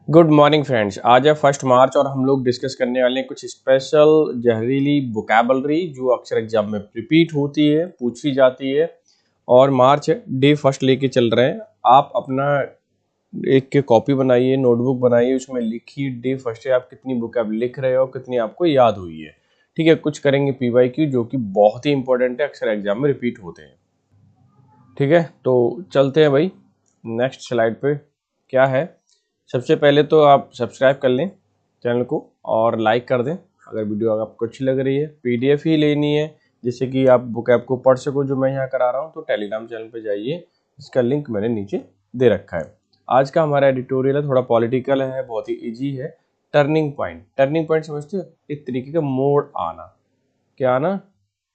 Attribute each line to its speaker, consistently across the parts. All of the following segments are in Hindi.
Speaker 1: Good morning friends. आज है 1 मार्च और हम लोग डिस्कस करने वाले हैं कुछ स्पेशल जहरीली वोकैबुलरी जो अक्सर एग्जाम में रिपीट होती है, पूछी जाती है। और मार्च डे फर्स्ट लेके चल रहे हैं। आप अपना एक के कॉपी बनाइए, नोटबुक बनाइए, उसमें लिखिए डे फर्स्ट है आप कितनी वोकैब लिख रहे हो, कितनी आपको याद हुई है। ठीक है, कुछ करेंगे पीवाईक्यू जो कि बहुत ही इंपॉर्टेंट है, अक्सर एग्जाम में रिपीट होते हैं। ठीक है, तो चलते हैं भाई नेक्स्ट स्लाइड पे। क्या है, सबसे पहले तो आप सब्सक्राइब कर लें चैनल को और लाइक कर दें अगर वीडियो आपको अच्छी लग रही है। पीडीएफ ही लेनी है जिससे कि आप वोकैब को पढ़ सको जो मैं यहाँ करा रहा हूँ, तो टेलीग्राम चैनल पे जाइए, इसका लिंक मैंने नीचे दे रखा है। आज का हमारा एडिटोरियल है, थोड़ा पॉलिटिकल है, बहुत ही ईजी है। टर्निंग पॉइंट, टर्निंग पॉइंट समझते हो, एक तरीके का मोड़ आना। क्या आना?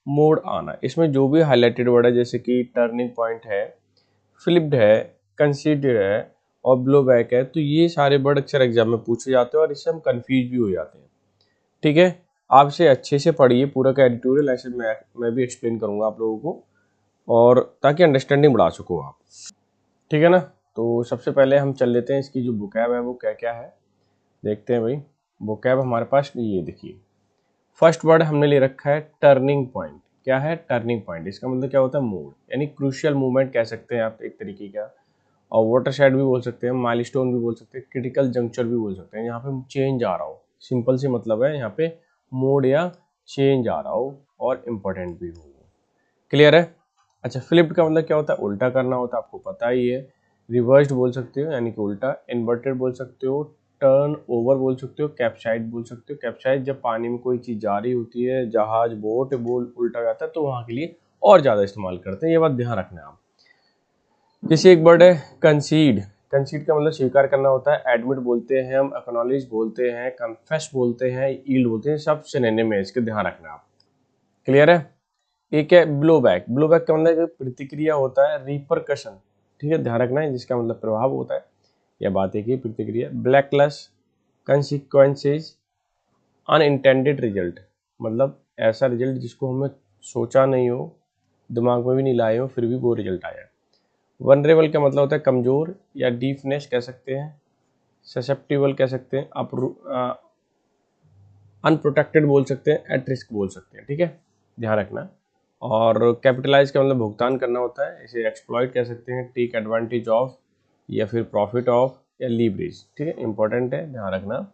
Speaker 1: मोड़ आना। इसमें जो भी हाईलाइटेड वर्ड है जैसे कि टर्निंग पॉइंट है, फ्लिप्ड है, कंसीडर है और ब्लो बैक है, तो ये सारे वर्ड अक्सर एग्जाम में पूछे जाते हैं और इससे हम कंफ्यूज भी हो जाते हैं। ठीक है, आप इसे अच्छे से पढ़िए, पूरा का एडिटोरियल ऐसे मैं भी एक्सप्लेन करूंगा आप लोगों को, और ताकि अंडरस्टैंडिंग बढ़ा सको आप। ठीक है ना, तो सबसे पहले हम चल लेते हैं, इसकी जो वोकैब है वो क्या क्या है देखते हैं भाई। वोकैब हमारे पास ये देखिए, फर्स्ट वर्ड हमने ले रखा है टर्निंग पॉइंट। क्या है टर्निंग पॉइंट? इसका मतलब क्या होता है? मोड, यानी क्रूशियल मूवमेंट कह सकते हैं आप एक तरीके का, और वाटरशेड भी बोल सकते हैं, माइलस्टोन भी बोल सकते हैं, क्रिटिकल जंक्चर भी बोल सकते हैं। यहाँ पे चेंज आ रहा हो, सिंपल सी मतलब है, यहाँ पे मोड या चेंज आ रहा हो और इम्पोर्टेंट भी हो। क्लियर है? अच्छा, फ्लिप्ड का मतलब क्या होता है? उल्टा करना होता है, आपको पता ही है। रिवर्स्ड बोल सकते हो यानी कि उल्टा, इन्वर्टेड बोल सकते हो, टर्न ओवर बोल सकते हो, कैप्साइड बोल सकते हो। कैप्साइड जब पानी में कोई चीज़ जा रही होती है, जहाज बोट बोल उल्टा जाता है, तो वहाँ के लिए और ज़्यादा इस्तेमाल करते हैं, ये बात ध्यान रखना है आप। जैसे एक वर्ड है कंसीड। कंसीड का मतलब स्वीकार करना होता है। एडमिट बोलते हैं हम, एक्नॉलेज बोलते हैं, कन्फेस बोलते हैं, ईल्ड बोलते हैं, सब सिनोनिम है, इसके ध्यान रखना आप। क्लियर है? एक है ब्लो बैक। ब्लो बैक का मतलब एक प्रतिक्रिया होता है, रिपरकशन। ठीक है, ध्यान रखना है, जिसका मतलब प्रभाव होता है, यह बात एक ही प्रतिक्रिया। ब्लैकलेस, कंसिक्वेंसेज, अनइंटेंडेड रिजल्ट, मतलब ऐसा रिजल्ट जिसको हमें सोचा नहीं हो, दिमाग में भी नहीं लाए हो, फिर भी वो रिजल्ट आया। वनरेबल का मतलब होता है कमजोर या डीफनेस कह सकते हैं, ससेप्टिबल कह सकते हैं, अनप्रोटेक्टेड बोल सकते हैं, एट रिस्क बोल सकते हैं। ठीक है, ध्यान रखना। और कैपिटलाइज का मतलब भुगतान करना होता है, इसे एक्सप्लॉइट कह सकते हैं, टेक एडवांटेज ऑफ या फिर प्रॉफिट ऑफ या लीवरेज। ठीक है, इंपॉर्टेंट है, ध्यान रखना।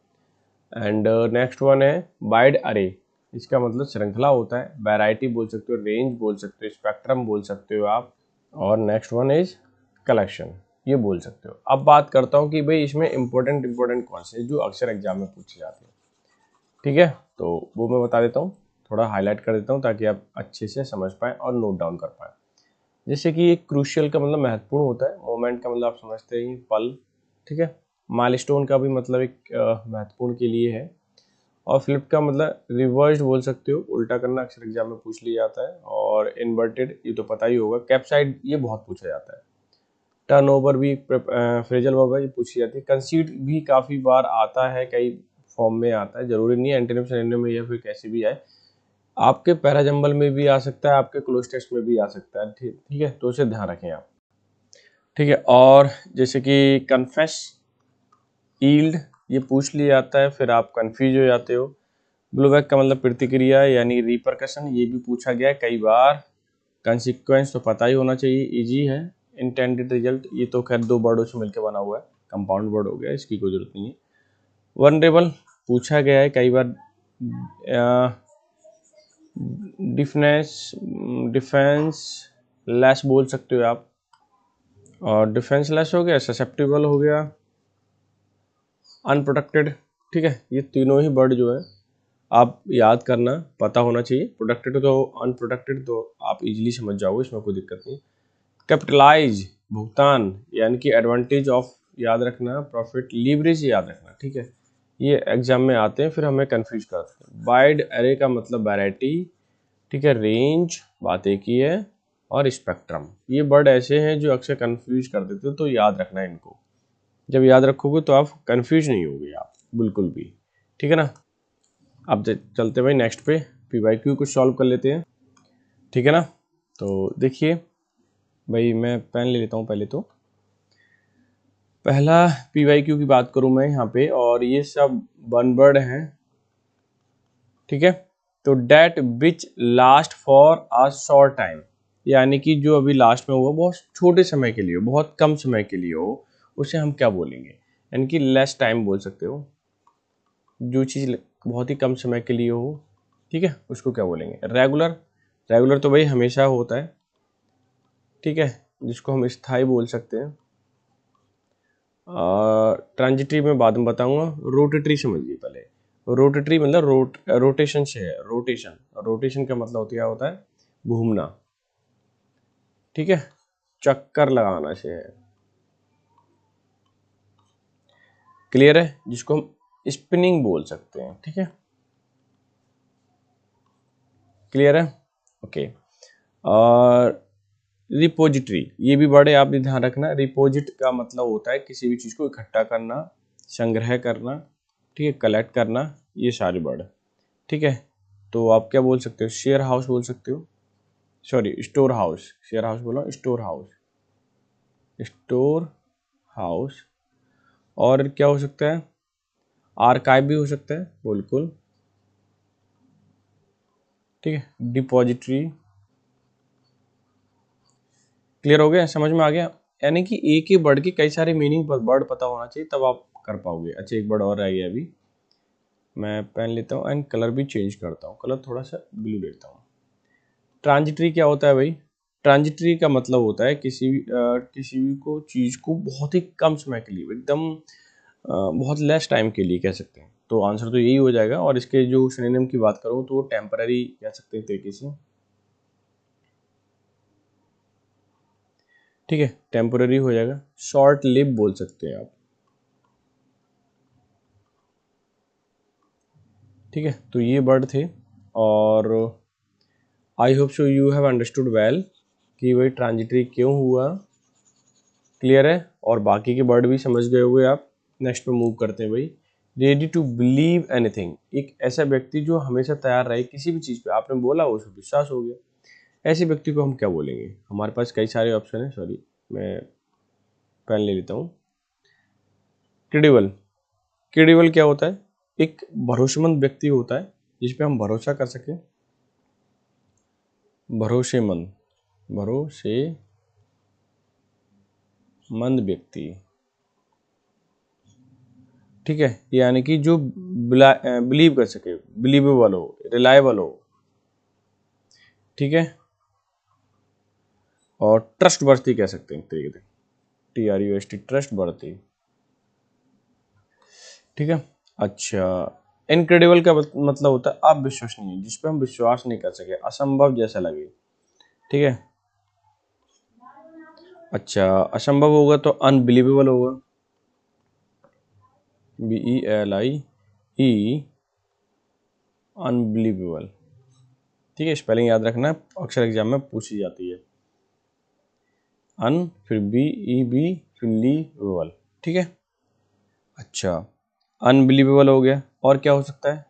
Speaker 1: एंड नेक्स्ट वन है वाइड अरे। इसका मतलब श्रृंखला होता है, वैरायटी बोल सकते हो, रेंज बोल सकते हो, स्पेक्ट्रम बोल सकते हो आप। और नेक्स्ट वन इज कलेक्शन, ये बोल सकते हो। अब बात करता हूँ कि भाई इसमें इंपॉर्टेंट कौन से जो अक्सर एग्जाम में पूछे जाते हैं। ठीक है, तो वो मैं बता देता हूँ, थोड़ा हाईलाइट कर देता हूँ ताकि आप अच्छे से समझ पाएँ और नोट डाउन कर पाएँ। जैसे कि एक क्रूशियल का मतलब महत्वपूर्ण होता है, मोमेंट का मतलब आप समझते हैं पल। ठीक है, माइलस्टोन का भी मतलब एक महत्वपूर्ण के लिए है। और फ्लिप का मतलब रिवर्स्ड बोल सकते हो, उल्टा करना अक्सर एग्जाम में पूछ लिया जाता है। और इन्वर्टेड ये तो पता ही होगा। कैप्साइड ये बहुत पूछा जाता है। टर्नओवर भी फ्रेजल वर्ब है, ये पूछी जाती है। कंसीड भी काफ़ी बार आता है, कई फॉर्म में आता है, जरूरी नहीं है एंटोनिम सिनोनिम में या फिर कैसे भी आए। आपके पैराजंबल में भी आ सकता है, आपके क्लोज टेक्स्ट में भी आ सकता है। ठीक है, तो उसे ध्यान रखें आप। ठीक है, और जैसे कि कन्फेस, ईल्ड, ये पूछ लिया जाता है, फिर आप कंफ्यूज हो जाते हो। ब्लोबैक का मतलब प्रतिक्रिया यानी रिपरकशन, ये भी पूछा गया है कई बार। कंसिक्वेंस तो पता ही होना चाहिए, इजी है। इंटेंडेड रिजल्ट, ये तो खैर दो वर्डों से मिलकर बना हुआ है, कंपाउंड वर्ड हो गया, इसकी कोई जरूरत नहीं है। वनरेबल पूछा गया है कई बार। डिफेंस लेस बोल सकते हो आप, और डिफेंस लेस हो गया, ससेप्टिबल हो गया, अनप्रोटेक्टेड। ठीक है, ये तीनों ही वर्ड जो है आप याद करना, पता होना चाहिए। प्रोटेक्टेड तो अनप्रोटेक्टेड तो आप इजीली समझ जाओगे, इसमें कोई दिक्कत नहीं। कैपिटलाइज भुगतान यानी कि एडवांटेज ऑफ याद रखना, प्रॉफिट, लीवरेज याद रखना। ठीक है, ये एग्जाम में आते हैं, फिर हमें कंफ्यूज करते हैं। वाइड एरे का मतलब वैरायटी। ठीक है, रेंज बात एक ही है, और स्पेक्ट्रम, ये वर्ड ऐसे हैं जो अक्सर कंफ्यूज कर देते हैं, तो याद रखना है इनको। जब याद रखोगे तो आप कंफ्यूज नहीं होगे आप बिल्कुल भी। ठीक है ना, अब चलते भाई नेक्स्ट पे, पीवाईक्यू को सॉल्व कर लेते हैं। ठीक है ना, तो देखिए भाई, मैं पेन ले लेता हूँ पहले तो। पहला PYQ की बात करूं मैं यहाँ पे, और ये सब वन वर्ड हैं, ठीक है। तो that which last for a short time, यानी कि जो अभी लास्ट में हुआ बहुत छोटे समय के लिए हो, बहुत कम समय के लिए हो, उसे हम क्या बोलेंगे, यानी कि लेस टाइम बोल सकते हो। जो चीज़ बहुत ही कम समय के लिए हो, ठीक है, उसको क्या बोलेंगे, रेगुलर। रेगुलर तो भाई हमेशा होता है, ठीक है, जिसको हम स्थायी बोल सकते हैं। ट्रांजिटरी में बाद में बताऊंगा। रोटेटरी समझिए पहले। रोटेटरी मतलब रोटेशन से है, रोटेशन। रोटेशन का मतलब क्या होता है, घूमना, ठीक है, चक्कर लगाना से है। क्लियर है, जिसको हम स्पिनिंग बोल सकते हैं, ठीक है। क्लियर है, ओके। और रिपोजिटरी, ये भी बड़े आप भी ध्यान रखना। रिपोजिट का मतलब होता है किसी भी चीज़ को इकट्ठा करना, संग्रह करना, ठीक है, कलेक्ट करना, ये सारे वर्ड, ठीक है। तो आप क्या बोल सकते हो, शेयर हाउस बोल सकते हो, sorry store house, share house बोला, स्टोर हाउस, स्टोर हाउस। और क्या हो सकता है, आर्काइव भी हो सकता है, बिल्कुल, ठीक है। डिपॉजिटरी। क्लियर हो गया, समझ में आ गया। यानी कि एक ही वर्ड की कई सारे मीनिंग वर्ड पता होना चाहिए, तब आप कर पाओगे। अच्छा, एक वर्ड और रह गया अभी, मैं पेन लेता हूँ एंड कलर भी चेंज करता हूँ, कलर थोड़ा सा ब्लू लेता हूँ। ट्रांजिटरी क्या होता है भाई, ट्रांजिटरी का मतलब होता है किसी भी को चीज़ को बहुत ही कम समय के लिए, एकदम बहुत लेस टाइम के लिए कह सकते हैं। तो आंसर तो यही हो जाएगा। और इसके जो सिनोनिम की बात करूँ तो टेम्पररी कह सकते हैं तरीके से, ठीक है, टेम्पररी हो जाएगा। शॉर्ट लिव बोल सकते हैं आप, ठीक है। तो ये वर्ड थे, और I hope so you have understood well कि भाई ट्रांजिटरी क्यों हुआ। क्लियर है, और बाकी के वर्ड भी समझ गए होंगे आप। नेक्स्ट पे मूव करते हैं भाई। रेडी टू बिलीव एनीथिंग, एक ऐसा व्यक्ति जो हमेशा तैयार रहे किसी भी चीज़ पे, आपने बोला उसको विश्वास हो गया, ऐसे व्यक्ति को हम क्या बोलेंगे। हमारे पास कई सारे ऑप्शन है, सॉरी मैं पेन ले लेता हूँ। क्रेडिबल। क्रेडिबल क्या होता है, एक भरोसेमंद व्यक्ति होता है जिस पे हम भरोसा कर सकें, भरोसेमंद, भरोसेमंद व्यक्ति, ठीक है, यानी कि जो बिलीव कर सके, बिलीवेबल हो, रिलायबल हो, ठीक है। और ट्रस्ट वर्दी कह सकते हैं तरीके से, TRUST, ट्रस्ट वर्दी, ठीक है। अच्छा, इनक्रेडिबल का मतलब होता है अविश्वसनीय, जिस पे हम विश्वास नहीं कर सके, असंभव जैसा लगे, ठीक है। अच्छा, असंभव होगा तो अनबिलीवेबल होगा, BELIE, अनबिलीवेबल, ठीक है। स्पेलिंग याद रखना, अक्सर एग्जाम में पूछी जाती है। अन, फिर BEB, फिर लीवेबल, ठीक है। अच्छा, अनबिलीवेबल हो गया। और क्या हो सकता है,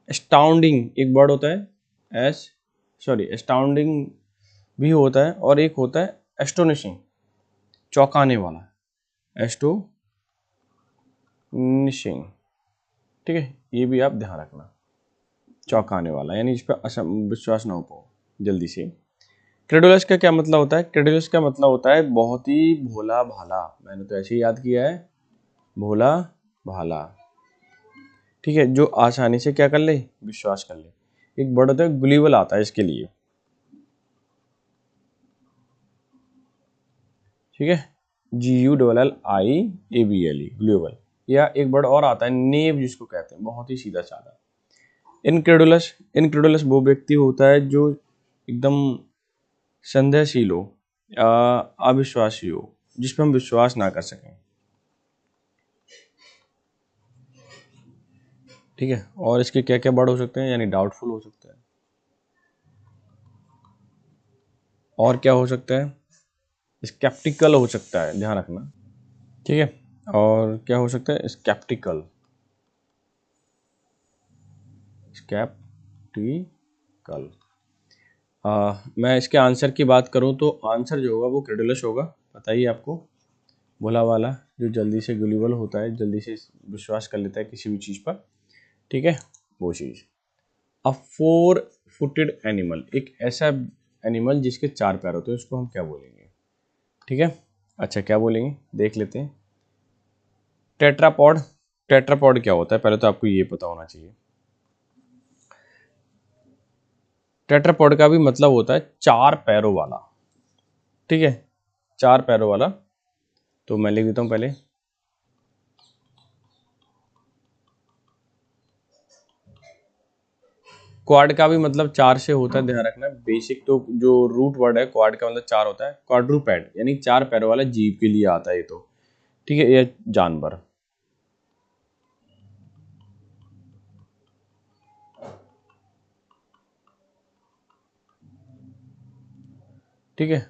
Speaker 1: एस्टाउंडिंग एक वर्ड होता है, एस्टाउंडिंग भी होता है, और एक होता है एस्टोनिशिंग, चौंकाने वाला, एस्टोनिशिंग, ठीक है। ये भी आप ध्यान रखना, चौंकाने वाला यानी इस पर विश्वास ना हो पाओ जल्दी से। क्रेडुलस का क्या मतलब होता है, क्रेडुलस का मतलब होता है बहुत ही भोला भाला, मैंने तो ऐसे ही याद किया है, भोला भाला, ठीक है, जो आसानी से क्या कर ले, विश्वास कर ले। एक वर्ड होता है गुलीबल, आता है इसके लिए, ठीक है, GULLIABLE, ग्लोबल। या एक वर्ड और आता है नेव, जिसको कहते हैं बहुत ही सीधा साधा, इनक्रेडुलस। इनक्रेडुलस वो व्यक्ति होता है जो एकदम संदेहशील हो, अविश्वासी हो, जिसपे हम विश्वास ना कर सकें, ठीक है। और इसके क्या क्या वर्ड हो सकते हैं, यानी डाउटफुल हो सकता है, और क्या हो सकता है, स्केप्टिकल हो सकता है, ध्यान रखना, ठीक है। और क्या हो सकता है, स्केप्टिकल, स्केप्टिकल। मैं इसके आंसर की बात करूं तो आंसर जो होगा वो क्रेडुलस होगा, बताइए आपको। भोला वाला जो जल्दी से गुलिबल होता है, जल्दी से विश्वास कर लेता है किसी भी चीज़ पर, ठीक है, वो चीज़। अ 4 फुटेड एनिमल, एक ऐसा एनिमल जिसके 4 पैर होते हैं, उसको हम क्या बोलेंगे? ठीक है, अच्छा क्या बोलेंगे देख लेते हैं। टेट्रापॉड। टेट्रापॉड क्या होता है, पहले तो आपको ये पता होना चाहिए। टेट्रापॉड का भी मतलब होता है 4 पैरों वाला, ठीक है, 4 पैरों वाला। तो मैं लिख देता हूँ पहले, क्वाड का भी मतलब 4 से होता है, ध्यान रखना। बेसिक तो जो रूट वर्ड है क्वाड का मतलब 4 होता है। क्वाड्रूपैड यानी 4 पैरों वाला जीव के लिए आता है ये तो, ठीक है, ये जानवर। ठीक है,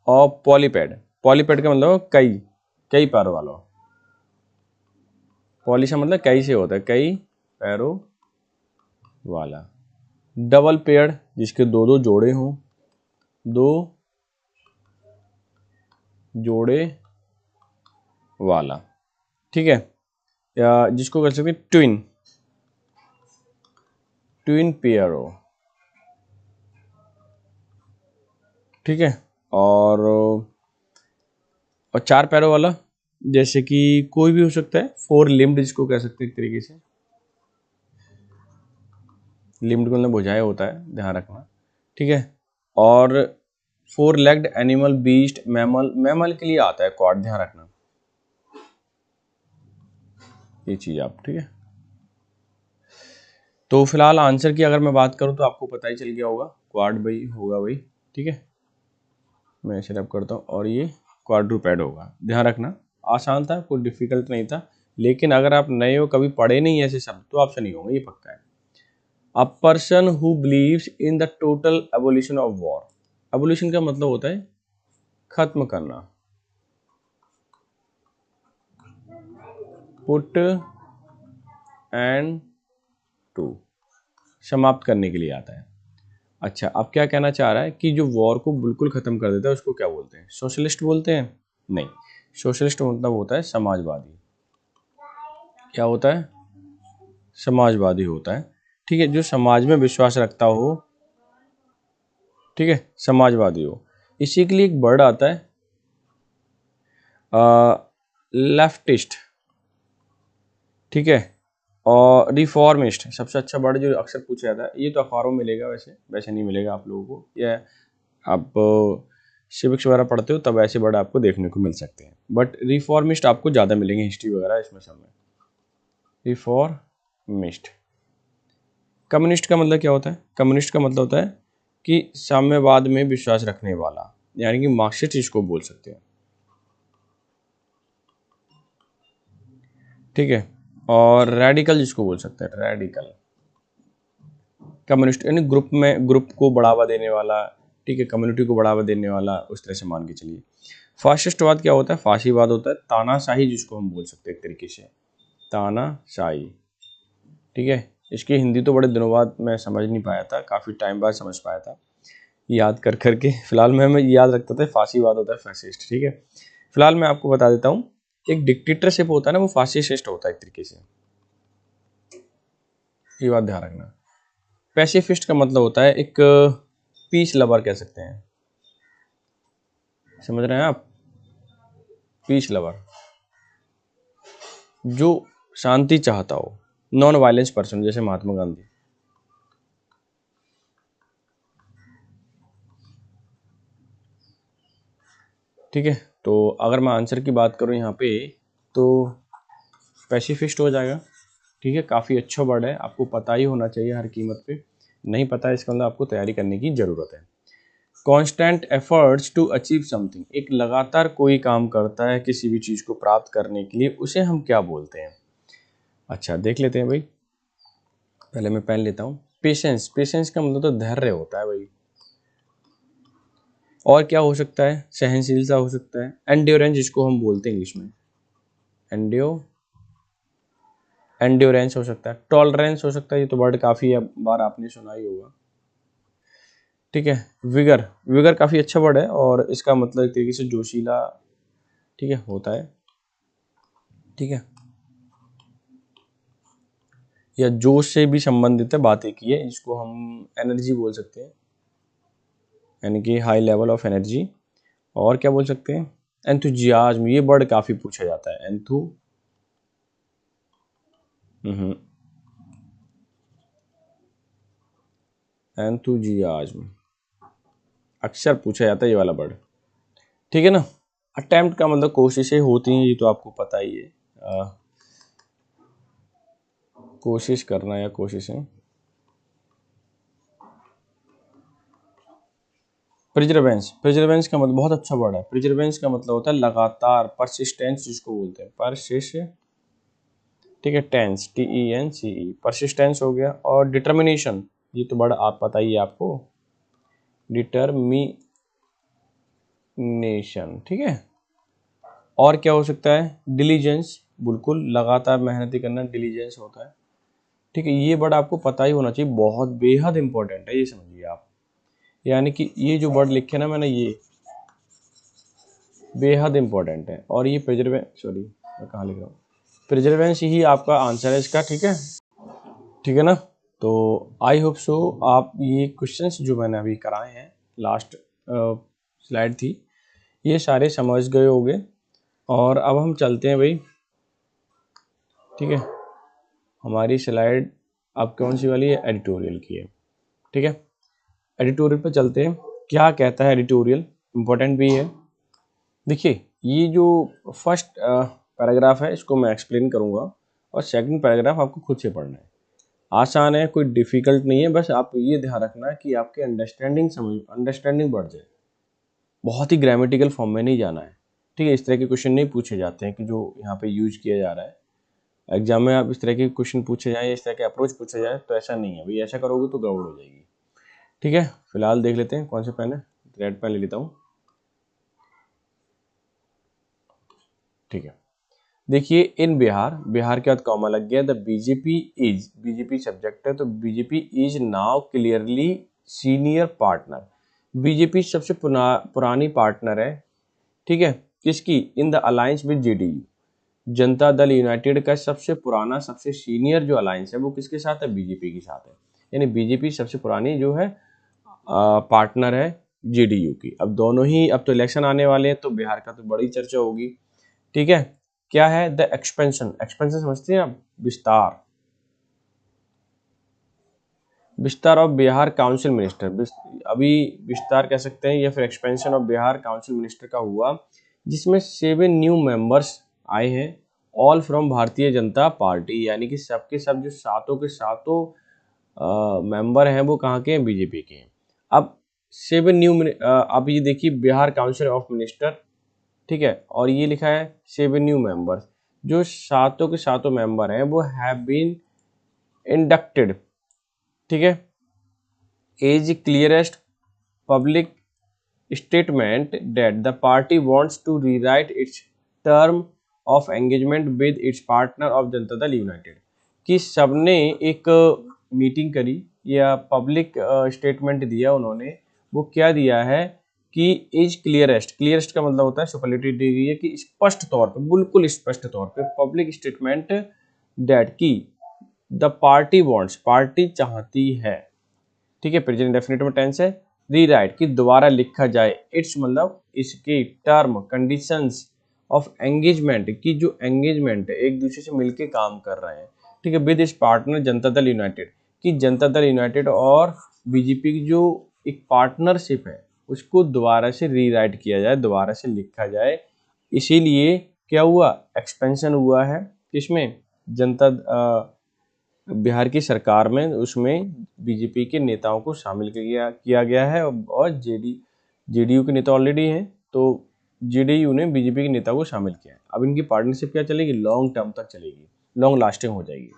Speaker 1: और पॉलीपैड। पॉलीपैड का मतलब कई, कई पैरों वाला। पॉली से मतलब कई से होता है, कई पैरों वाला। डबल पेयर जिसके दो दो जोड़े हों, दो जोड़े वाला, ठीक है, या जिसको कर सकते ट्विन, ट्विन पेयर हो, ठीक है। और 4 पैरों वाला जैसे कि कोई भी हो सकता है, 4 लिम्ड जिसको कह सकते हैं एक तरीके से। लिम्ड को मतलब भुजाया होता है, ध्यान रखना, ठीक है। और 4 legged animal, beast, mammal, mammal के लिए आता है क्वाड, ध्यान रखना ये चीज आप, ठीक है। तो फिलहाल आंसर की अगर मैं बात करूं तो आपको पता ही चल गया होगा, क्वाड भाई होगा भाई, ठीक है। मैं सेटअप करता हूँ और ये क्वाड्रूपैड होगा, ध्यान रखना। आसान था, कोई डिफिकल्ट नहीं था, लेकिन अगर आप नए हो, कभी पढ़े नहीं ऐसे शब्द, तो आपसे नहीं होंगे, ये पक्का है। A person who believes in the total abolition of war. Abolition का मतलब होता है खत्म करना, पुट एंड टू, समाप्त करने के लिए आता है। अच्छा, अब क्या कहना चाह रहा है कि जो वॉर को बिल्कुल खत्म कर देता है उसको क्या बोलते हैं? सोशलिस्ट बोलते हैं? नहीं, सोशलिस्ट मतलब होता है समाजवादी। क्या होता है? समाजवादी होता है, ठीक है, जो समाज में विश्वास रखता हो, ठीक है, समाजवादी हो। इसी के लिए एक वर्ड आता है लेफ्टिस्ट, ठीक है, और रिफॉर्मिस्ट। सबसे अच्छा वर्ड जो अक्सर पूछा जाता है, ये तो अखबारों में मिलेगा, वैसे वैसे नहीं मिलेगा आप लोगों को, या आप सिविक्स वगैरह पढ़ते हो तब ऐसे वर्ड आपको देखने को मिल सकते हैं, बट रिफॉर्मिस्ट आपको ज़्यादा मिलेंगे हिस्ट्री वगैरह इसमें सब में। रिफॉर्मिस्ट। कम्युनिस्ट का मतलब क्या होता है? कम्युनिस्ट का मतलब होता है कि साम्यवाद में विश्वास रखने वाला, यानी कि मार्क्सिस्ट इसको बोल सकते हैं, ठीक है। और रेडिकल जिसको बोल सकते हैं, रेडिकल। कम्युनिस्ट यानी ग्रुप में, ग्रुप को बढ़ावा देने वाला, ठीक है, कम्युनिटी को बढ़ावा देने वाला, उस तरह से मान के चलिए। फाशिस्टवाद क्या होता है? फाशीवाद होता है, तानाशाही जिसको हम बोल सकते हैं एक तरीके से, तानाशाही, ठीक है। इसकी हिंदी तो बड़े दिनों बाद मैं समझ नहीं पाया था, काफ़ी टाइम बाद समझ पाया था याद कर करके। फिलहाल मैं याद रखता था फाशीवाद होता है फैसिस्ट, ठीक है। फिलहाल मैं आपको बता देता हूँ, एक डिक्टेटरशिप होता है ना, वो फासिस्ट होता है एक तरीके से, ये बात ध्यान रखना। पैसिफिस्ट का मतलब होता है एक पीस लवर कह सकते हैं, समझ रहे हैं आप? पीस लवर, जो शांति चाहता हो, नॉन वायलेंस पर्सन, जैसे महात्मा गांधी। ठीक है, तो अगर मैं आंसर की बात करूं यहाँ पे, तो पैसिफिस्ट हो जाएगा, ठीक है। काफ़ी अच्छा वर्ड है, आपको पता ही होना चाहिए हर कीमत पे। नहीं पता है इसका मतलब आपको तैयारी करने की ज़रूरत है। Constant efforts to achieve something, एक लगातार कोई काम करता है किसी भी चीज़ को प्राप्त करने के लिए, उसे हम क्या बोलते हैं? अच्छा देख लेते हैं भाई, पहले मैं पेन लेता हूँ। पेशेंस। पेशेंस का मतलब तो धैर्य होता है भाई। और क्या हो सकता है? सहनशीलता हो सकता है। एंड्योरेंस जिसको हम बोलते हैं इंग्लिश में, एंड्योरेंस हो सकता है। टॉलरेंस हो सकता है, ये तो वर्ड काफ़ी बार आपने सुना ही होगा, ठीक है। विगर, विगर काफ़ी अच्छा वर्ड है और इसका मतलब एक तरीके से जोशीला, ठीक है, होता है, ठीक है, या जोश से भी संबंधित है, बात एक ही है, इसको हम एनर्जी बोल सकते हैं, यानी कि हाई लेवल ऑफ एनर्जी। और क्या बोल सकते हैं, एंथुजियाज्म, ये वर्ड काफ़ी पूछा जाता है, एंथुजियाज्म अक्सर पूछा जाता है ये वाला वर्ड, ठीक है ना। अटेम्प्ट का मतलब कोशिशें होती हैं, ये तो आपको पता ही है, कोशिश करना या कोशिशें। प्रिजर्वेंस, प्रिजर्वेंस का मतलब बहुत अच्छा वर्ड है, प्रिजर्वेंस का मतलब होता है लगातार, परसिस्टेंस जिसको बोलते हैं, ठीक है, टेंस, TENCE, परसिस्टेंस हो गया। और डिटर्मिनेशन, ये तो वर्ड आप पता ही है आपको, डिटर्मिनेशन, ठीक है। और क्या हो सकता है, डिलीजेंस, बिल्कुल लगातार मेहनती करना डिलीजेंस होता है, ठीक है। ये वर्ड आपको पता ही होना चाहिए, बहुत बेहद इंपॉर्टेंट है, ये समझिए आप। यानी कि ये जो वर्ड लिखे ना मैंने, ये बेहद इंपॉर्टेंट है। और ये मैं कहाँ लिख रहा हूँ, प्रिजर्वेंस ही आपका आंसर है इसका, ठीक है, ठीक है ना। तो आई होप सो आप ये क्वेश्चंस जो मैंने अभी कराए हैं, लास्ट स्लाइड थी, ये सारे समझ गए होंगे। और अब हम चलते हैं भाई, ठीक है, हमारी स्लाइड अब कौन सी वाली है, एडिटोरियल की है, ठीक है। एडिटोरियल पे चलते हैं, क्या कहता है एडिटोरियल, इम्पोर्टेंट भी है। देखिए, ये जो फर्स्ट पैराग्राफ है इसको मैं एक्सप्लेन करूँगा, और सेकंड पैराग्राफ आपको खुद से पढ़ना है, आसान है, कोई डिफ़िकल्ट नहीं है, बस आप ये ध्यान रखना कि आपके अंडरस्टैंडिंग बढ़ जाए, बहुत ही ग्रामेटिकल फॉर्म में नहीं जाना है, ठीक है। इस तरह के क्वेश्चन नहीं पूछे जाते हैं कि जो यहाँ पे यूज किया जा रहा है एग्जाम में, आप इस तरह के क्वेश्चन पूछे जाए, इस तरह के अप्रोच पूछे जाए, तो ऐसा नहीं है भाई, ऐसा करोगे तो गड़बड़ हो जाएगी, ठीक है। फिलहाल देख लेते हैं कौन से पेन है, रेड पेन ले लेता हूँ, ठीक है। देखिए, इन बिहार, बिहार के बाद कॉमा लग गया, द बीजेपी सब्जेक्ट है, तो BJP is now clearly senior partner, BJP सबसे पुरानी पार्टनर है, ठीक है, किसकी, in the alliance with JDU, Janata Dal United का सबसे पुराना, सबसे सीनियर जो अलायंस है वो किसके साथ है, बीजेपी के साथ है, यानी बीजेपी सबसे पुरानी जो है पार्टनर है JDU की। अब दोनों ही, अब तो इलेक्शन आने वाले हैं, तो बिहार का तो बड़ी चर्चा होगी, ठीक है। क्या है, द एक्सपेंशन, एक्सपेंशन समझते हैं आप, विस्तार, विस्तार ऑफ बिहार काउंसिल मिनिस्टर, अभी विस्तार कह सकते हैं, या फिर expansion of Bihar council minister का हुआ, जिसमें 7 न्यू मेंबर्स आए हैं, all from Bharatiya Janata party, यानी कि सबके सब जो सातों के सातों मेंबर हैं वो कहाँ के हैं, बीजेपी के हैं। अब 7 न्यू, अब ये देखिए, बिहार काउंसिल ऑफ मिनिस्टर, ठीक है, और ये लिखा है 7 न्यू मेंबर्स, जो सातों के सातों मेंबर हैं वो हैव बीन इंडक्टेड, ठीक है, as clearest public statement that the party wants to rewrite its term of engagement with its partner of Janata Dal United, कि सबने एक मीटिंग करी या पब्लिक स्टेटमेंट दिया उन्होंने, वो क्या दिया है कि इज क्लियरेस्ट, क्लियरेस्ट का मतलब होता है सुपरलेटिव डिग्री है, कि स्पष्ट तौर पे, बिल्कुल स्पष्ट तौर पे, पब्लिक स्टेटमेंट दैट की द पार्टी वांट्स, पार्टी चाहती है, ठीक है, प्रेजेंट इंडेफिनिट में टेंस है, रीराइट की दोबारा लिखा जाए, इट्स मतलब इसके टर्म कंडीशंस ऑफ एंगेजमेंट, की जो एंगेजमेंट है, एक दूसरे से मिलके काम कर रहे हैं, ठीक है, विद इस पार्टनर जनता दल यूनाइटेड, की जनता दल यूनाइटेड और बीजेपी की जो एक पार्टनरशिप है उसको दोबारा से रीराइट किया जाए, दोबारा से लिखा जाए। इसीलिए क्या हुआ, एक्सपेंशन हुआ है किसमें, जनता बिहार की सरकार में, उसमें बीजेपी के नेताओं को शामिल किया गया है, और जेडीयू के नेता ऑलरेडी हैं, तो जेडीयू ने बीजेपी के नेता को शामिल किया है। अब इनकी पार्टनरशिप क्या चलेगी, लॉन्ग टर्म तक चलेगी, लॉन्ग लास्टिंग हो जाएगी।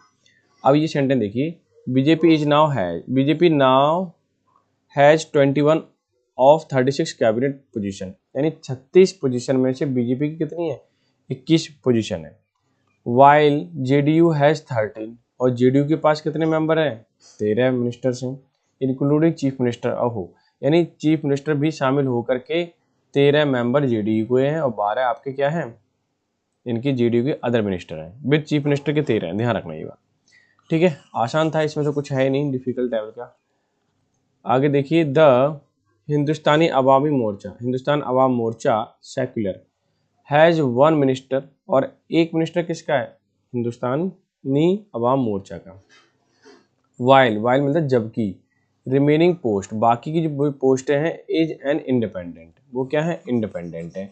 Speaker 1: अब ये सेंटेंस देखिए, BJP now has 21 of 36 cabinet position, यानी 36 पोजीशन में से बीजेपी की कितनी है, 21 पोजीशन है, वाइल जेडीयू हैज 13, और जेडीयू के पास कितने मेंबर हैं, 13 मिनिस्टर्स हैं, इंक्लूडिंग चीफ मिनिस्टर, अहो, यानी चीफ मिनिस्टर भी शामिल होकर के 13 मेंबर जेडीयू के हैं और 12 आपके क्या हैं, इनके जेडीयू के अदर मिनिस्टर हैं। विद चीफ मिनिस्टर के 13 हैं, ध्यान रखना ये बात। ठीक है, आसान था, इसमें तो कुछ है नहीं डिफिकल्ट लेवल का। आगे देखिए, the Hindustani Awami Morcha, Hindustan Awam Morcha secular has one minister, और एक मिनिस्टर किसका है, हिंदुस्तानी अवाम मोर्चा का। वाइल, वाइल मतलब जबकि, रिमेनिंग पोस्ट, बाकी की जो पोस्टें हैं, इज एन इंडिपेंडेंट, वो क्या है, इंडिपेंडेंट है।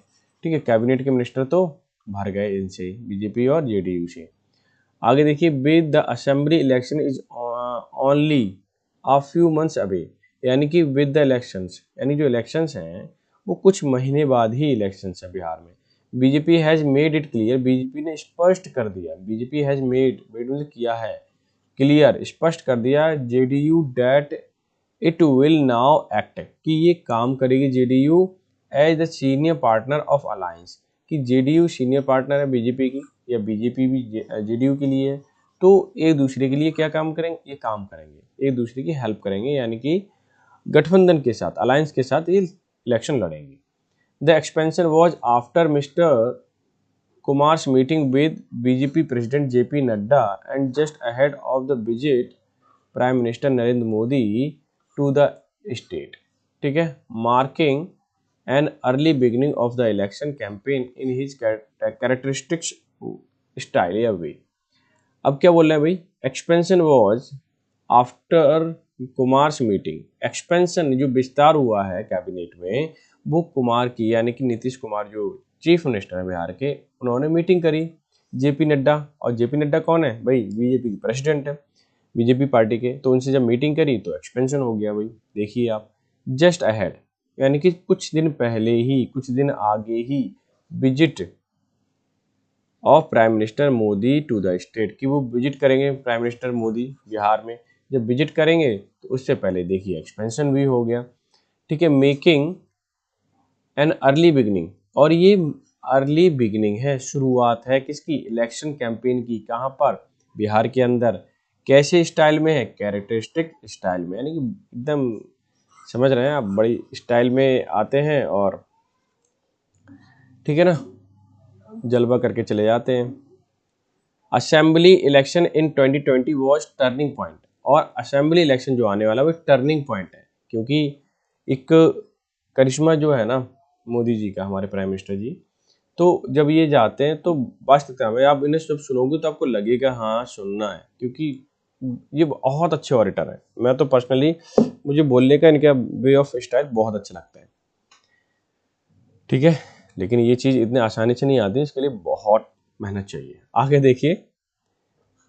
Speaker 1: ठीक है, कैबिनेट के मिनिस्टर तो भर गए इनसे, बीजेपी और जेडीयू से। आगे देखिए, with the assembly election is only a few months away, यानी कि विद द इलेक्शंस, यानी जो इलेक्शंस हैं वो कुछ महीने बाद ही इलेक्शंस है बिहार में। BJP has made it clear, BJP ने स्पष्ट कर दिया, बीजेपी हैज मेड, मेड मतलब किया है, क्लियर स्पष्ट कर दिया, JDU that it will now act, कि ये काम करेगी JDU as the senior partner of alliance, कि जेडीयू सीनियर पार्टनर है बीजेपी की, या बीजेपी भी जेडीयू के लिए है, तो एक दूसरे के लिए क्या काम करेंगे, ये काम करेंगे, एक दूसरे की हेल्प करेंगे, यानी कि गठबंधन के साथ, अलायंस के साथ ये इलेक्शन लड़ेंगे। The expansion was after mister Kumar's meeting with BJP President JP Nadda and just ahead of the visit Prime Minister Narendra Modi to the state. ठीक है, marking an early beginning of the election campaign in his characteristic style या way. अब क्या बोल रहे हैं भाई, expansion was after Kumars meeting, expansion जो विस्तार हुआ है कैबिनेट में, वो कुमार की, यानी कि नीतीश कुमार जो चीफ मिनिस्टर है बिहार के, उन्होंने मीटिंग करी जेपी नड्डा, और जेपी नड्डा कौन है भाई, बीजेपी के प्रेसिडेंट है, बीजेपी पार्टी के, तो उनसे जब मीटिंग करी तो एक्सपेंशन हो गया भाई। देखिए आप, जस्ट अहेड, यानी कि कुछ दिन पहले ही, कुछ दिन आगे ही, visit of prime minister Modi to the state, कि वो विजिट करेंगे प्राइम मिनिस्टर मोदी बिहार में, जब विजिट करेंगे तो उससे पहले देखिए एक्सपेंशन भी हो गया। ठीक है, मेकिंग एन अर्ली बिगनिंग, और ये अर्ली बिगनिंग है, शुरुआत है किसकी, इलेक्शन कैंपेन की, कहाँ पर, बिहार के अंदर। कैसे स्टाइल में है, कैरेक्टरिस्टिक स्टाइल में, यानी कि एकदम समझ रहे हैं आप, बड़ी स्टाइल में आते हैं और ठीक है ना, जलवा करके चले जाते हैं। Assembly election in 2020 was turning point, और असेंबली इलेक्शन जो आने वाला वो एक टर्निंग पॉइंट है, क्योंकि एक करिश्मा जो है ना मोदी जी का, हमारे प्राइम मिनिस्टर जी, तो जब ये जाते हैं तो वास्तविकता में आप इन्हें जब सुनोगे तो आपको लगेगा हाँ सुनना है, क्योंकि ये बहुत अच्छे ऑडिटर है। मैं तो पर्सनली, मुझे बोलने का इनका वे ऑफ स्टाइल बहुत अच्छा लगता है। ठीक है, लेकिन ये चीज़ इतने आसानी से नहीं आती, इसके लिए बहुत मेहनत चाहिए। आगे देखिए,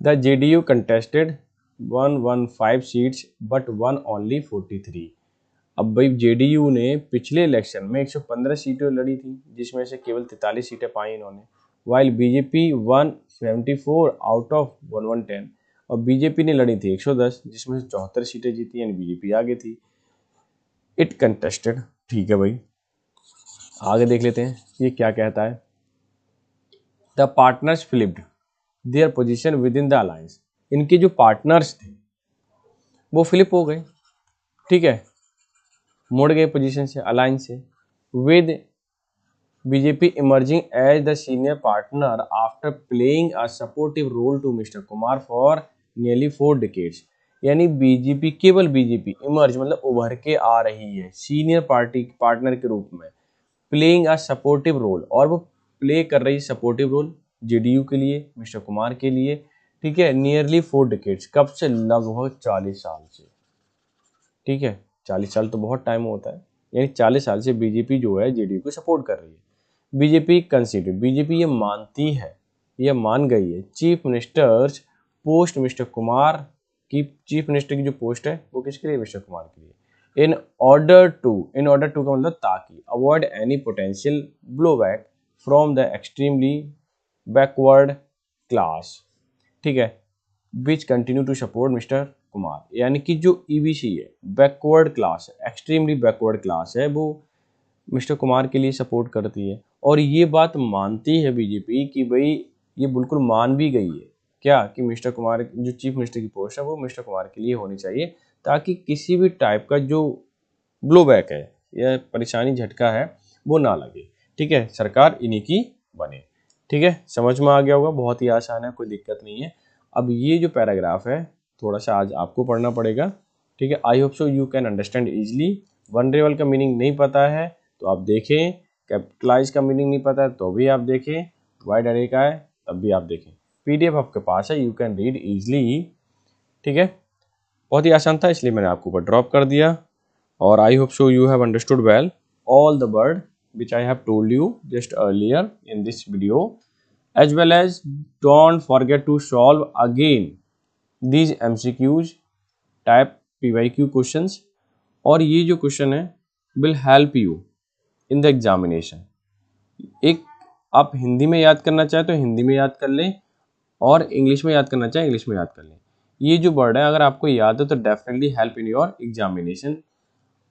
Speaker 1: the JDU contested 115 seats but one only 43। अब भाई जेडीयू ने पिछले इलेक्शन में 115 सीटें लड़ी थी, जिसमें से केवल 43 सीटें पाई इन्होंने, वाइल बीजेपी 174 आउट ऑफ 1110, और बीजेपी ने लड़ी थी 110, जिसमें से 74 सीटें जीती, यानी बीजेपी आगे थी। इट कंटेस्टेड, ठीक है भाई, आगे देख लेते हैं ये क्या कहता है। The partners flipped their position with in the alliance, इनके जो पार्टनर्स थे वो फ्लिप हो गए, ठीक है, मुड़ गए पोजीशन से, अलायंस से। With BJP emerging as the senior partner after playing a supportive role to mister Kumar for nearly 4 decades, यानी बीजेपी, केवल बीजेपी इमर्ज मतलब उभर के आ रही है सीनियर पार्टी पार्टनर के रूप में, प्लेइंग अ सपोर्टिव रोल, और वो प्ले कर रही सपोर्टिव रोल जेडीयू के लिए, मिस्टर कुमार के लिए। ठीक है, नियरली 4 डिकेड्स, कब से, लगभग 40 साल से। ठीक है, 40 साल तो बहुत टाइम होता है, यानी 40 साल से बीजेपी जो है जेडीयू को सपोर्ट कर रही है। बीजेपी कंसीडर, बीजेपी ये मानती है, ये मान गई है, chief ministers post mister Kumar की, चीफ मिनिस्टर की जो पोस्ट है वो किसके लिए, मिस्टर कुमार के लिए। इन ऑर्डर टू का मतलब ताकि, avoid any potential blowback from the extremely backward class, ठीक है, which continue to support mister Kumar, यानी कि जो ईबीसी है, बैकवर्ड क्लास है, एक्सट्रीमली बैकवर्ड क्लास है, वो मिस्टर कुमार के लिए सपोर्ट करती है। और ये बात मानती है बीजेपी कि भाई, ये बिल्कुल मान भी गई है क्या, कि मिस्टर कुमार जो चीफ मिनिस्टर की पोस्ट है वो मिस्टर कुमार के लिए होनी चाहिए, ताकि किसी भी टाइप का जो ब्लोबैक है या परेशानी, झटका है, वो ना लगे, ठीक है, सरकार इन्हीं की बने। ठीक है, समझ में आ गया होगा, बहुत ही आसान है, कोई दिक्कत नहीं है। अब ये जो पैराग्राफ है थोड़ा सा आज आपको पढ़ना पड़ेगा, ठीक है। I hope so you can understand easily. Vulnerable का मीनिंग नहीं पता है तो आप देखें, कैपिटलाइज का मीनिंग नहीं पता है तो भी आप देखें, वाइड अरे का है तब भी आप देखें। पीडीएफ आपके पास है, यू कैन रीड इजीली, ठीक है। बहुत ही आसान था इसलिए मैंने आपको ऊपर ड्रॉप कर दिया। और I hope so you have understood well all the word which I have told you just earlier in this video, as well as don't forget to solve again these MCQs type PYQ questions। और ये जो क्वेश्चन है will help you in the examination। एक आप हिंदी में याद करना चाहे तो हिंदी में याद कर लें, और इंग्लिश में याद करना चाहे इंग्लिश में याद कर लें। ये जो वर्ड है अगर आपको याद है तो definitely help in your examination,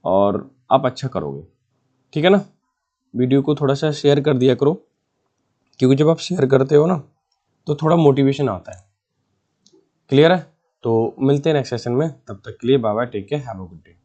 Speaker 1: और आप अच्छा करोगे, ठीक है ना। वीडियो को थोड़ा सा शेयर कर दिया करो, क्योंकि जब आप शेयर करते हो ना तो थोड़ा मोटिवेशन आता है। क्लियर है? तो मिलते हैं नेक्स्ट सेशन में, तब तक के लिए bye bye, take care, have a good day.